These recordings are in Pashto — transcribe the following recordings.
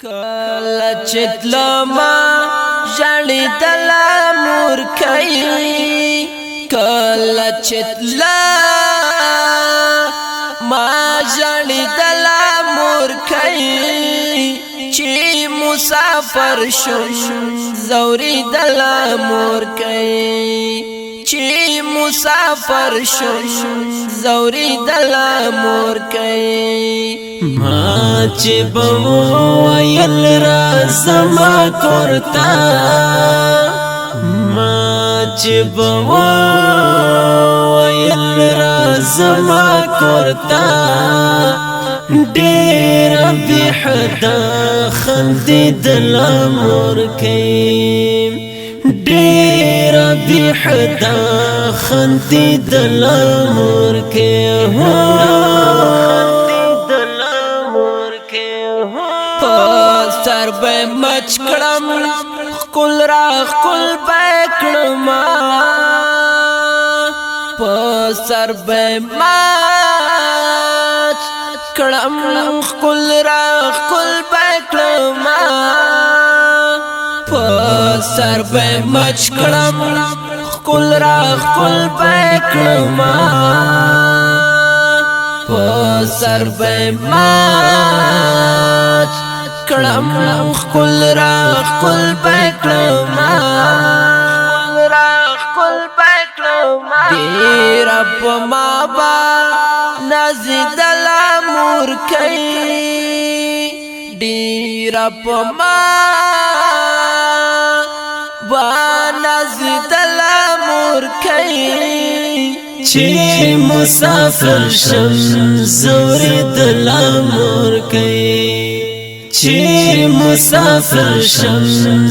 کله چې تلما ژړې دلا مور کوي کله چې تلما ژړې دلا مور کوي چې مسافر شم زوري دلا مور کوي چې مسافر شم زوري دلا مور کوي ما چې بوایل رازما کورتا ما چې بوایل رازما کورتا ډېر به حدا خندېدل مور کوي ډېر به حدا خندېدل مور کوي سر به مچ کړم خل را خل بکړم په سر به مچ کړم خل را خل بکړم په سر به مچ کړم خل را خل بکړم په سر به مچ کړم خل را خل بکړم دی رب ما با نزدل مور کوي دی رب ما با نزدل مور کوي چې مسافر شم زوري دل مور کوي چې مسافر شم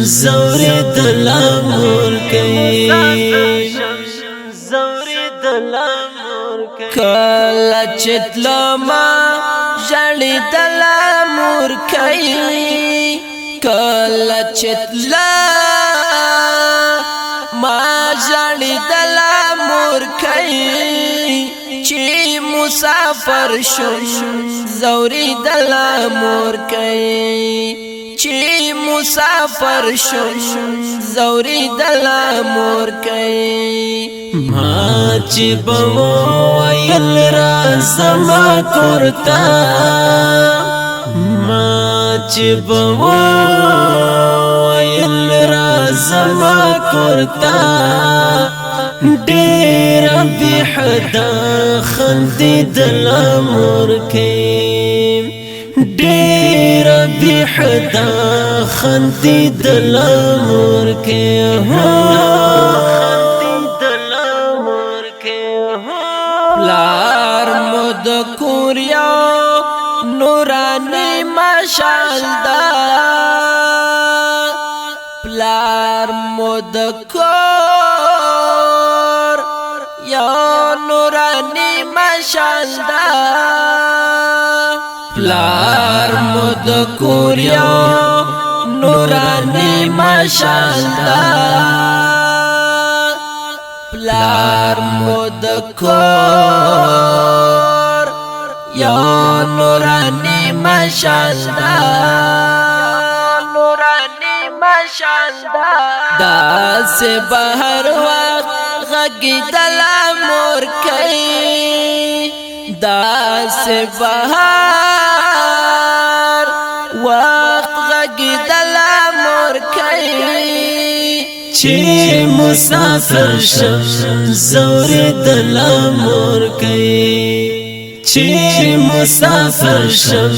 زوري دل مور کوي زوري دل مور کوي کله چې تلما ژړې دل مور کوي کله چې تلما ژړې دل مور کوي چې مسافر شم زوري دل مور کوي چې مسافر شم زوري دل مور کوي ما چې بوایل رازما کورتا ما چې بوایل رازما کورتا ډېر به حدا خندېدل مور کوي ډېر به حدا خندېدل مور کوي پلار مود کوریا نورانی مشال دا پلار مود کور یا نورانی مشال دا پلار مود کوریا نورانی مشال دا پلار مود کور یا نورانی مشالدا نورانی مشالدا دا سے بہر وقت غگی دلا مور کئی دا سے بہر وقت غگی دلا مور کئی چې مسافر شم زوري دل مور کوي چې مسافر شم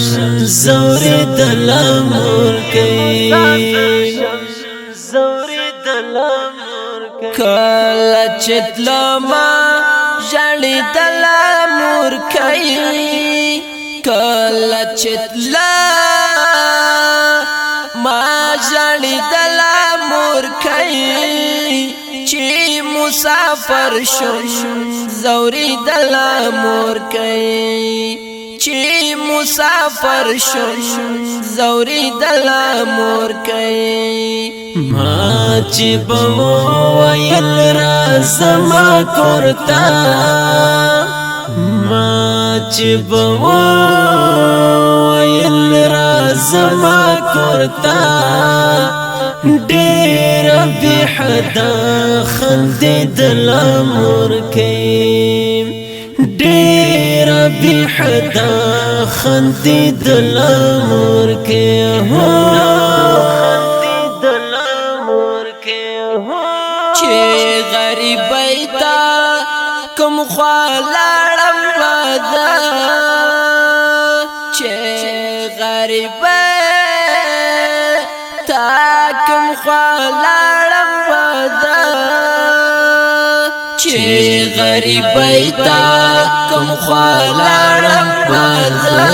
زوري دل مور کوي زوري دل مور کوي کله چې تلما ژړې دل مور کوي کله چې تلما ژړې دل مور کوي چې مسافر شم زوري دل مور کوي چې مسافر شم زوري دل مور کوي ما چې بوایل رازما کورتا ما چې بوایل رازما کورتا ډېر بی حدا خندېدل مور کوي ډېر بی حدا خندېدل مور کوي چې غریبۍ ته کوم خوا لاړم ودا چې غریبۍ ته کوم خوا لاړم ودا چې غریبۍ ته کوم خوا لاړم ودا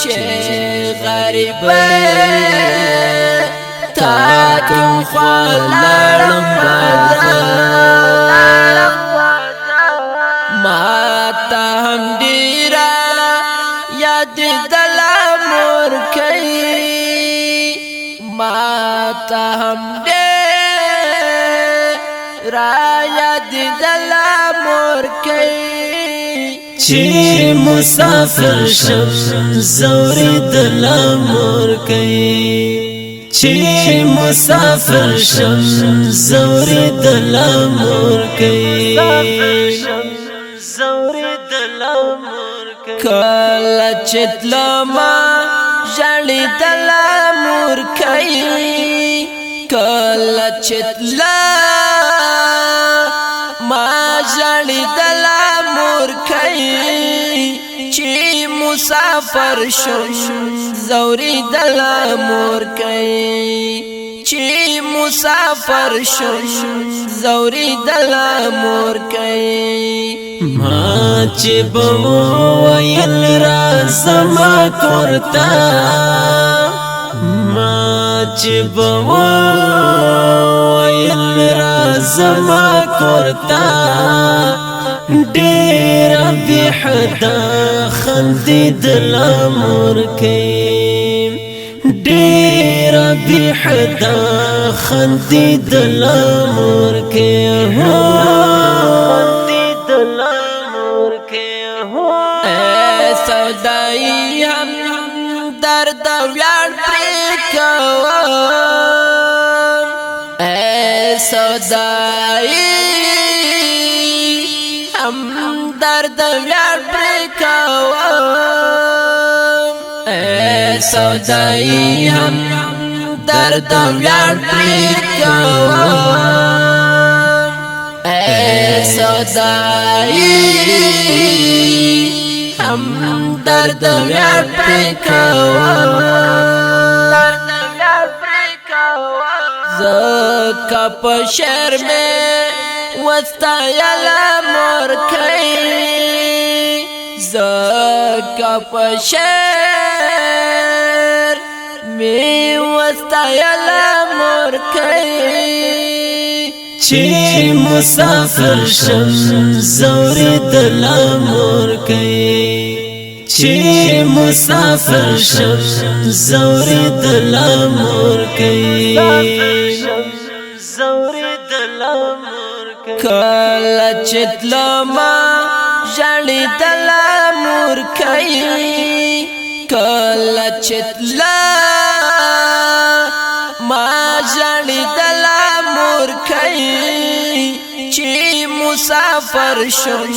چې غریبۍ کوم خوا لاړم ودا ما ته هم ډېره یادېدل مور کوي ما ته هم ډېره یادېدل مور کوي چې مسافر شم زورېدل مور کوي چې مسافر شم زورېدل مور کوي کله چې تلما ژړېدل مور کوي کله چې تلما ژړېدل مور کوي چې مسافر شم زورېدل مور کوي چې مسافر شم زورېدل مور کوي ما چې بوایل رازما کورتا ما چې بوایل رازما کورتا ډېر بی حدا خندېدل مور کوي ډېر بی حدا خندېدل مور کوي سودائی هم درد ویار پری کوام سودائی هم درد ویار پری کوام سودائی هم درد ویار پری کوام سودائی هم درد ویار پری کوام زکا پا شہر میں وستایل مور کئی زکا پا شہر میں وستایل مور کئی چې مسافر شم زورېدل مور کوي چې مسافر شم زورېدل مور کوي کله چې تلما ژړېدل مور کوي کله چې تلما ژړېدل مور کوي چې مسافر شم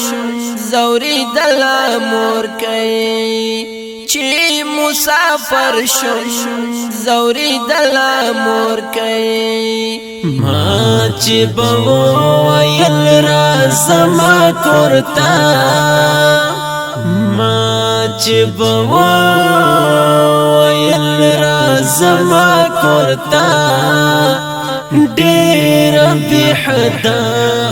زورېدل مور کوي چې مسافر شم زورېدل مور کوي ما چې بوایل رازما کورتا ما چې بوایل رازما کورتا ډېر بی حدا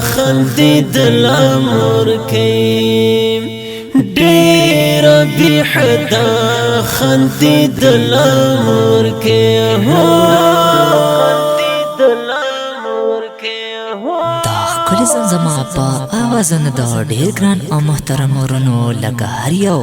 خندېدل مور کوي ډېر بی حدا خندېدل مور کوي دا ښکلې گایز زما په اوازونو د ډیر ګران او محترم ورونو لکه هر یو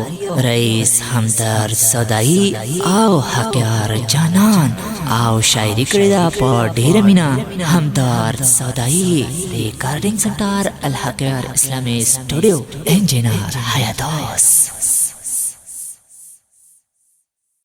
رئیس همدرد صدایی او حقیار جانان او شاعری کړی دا په ډیر مینا همدرد صدایی ریکارډینګ سنټر الحقیار اسلامي سټوډیو انجینر حیاتوس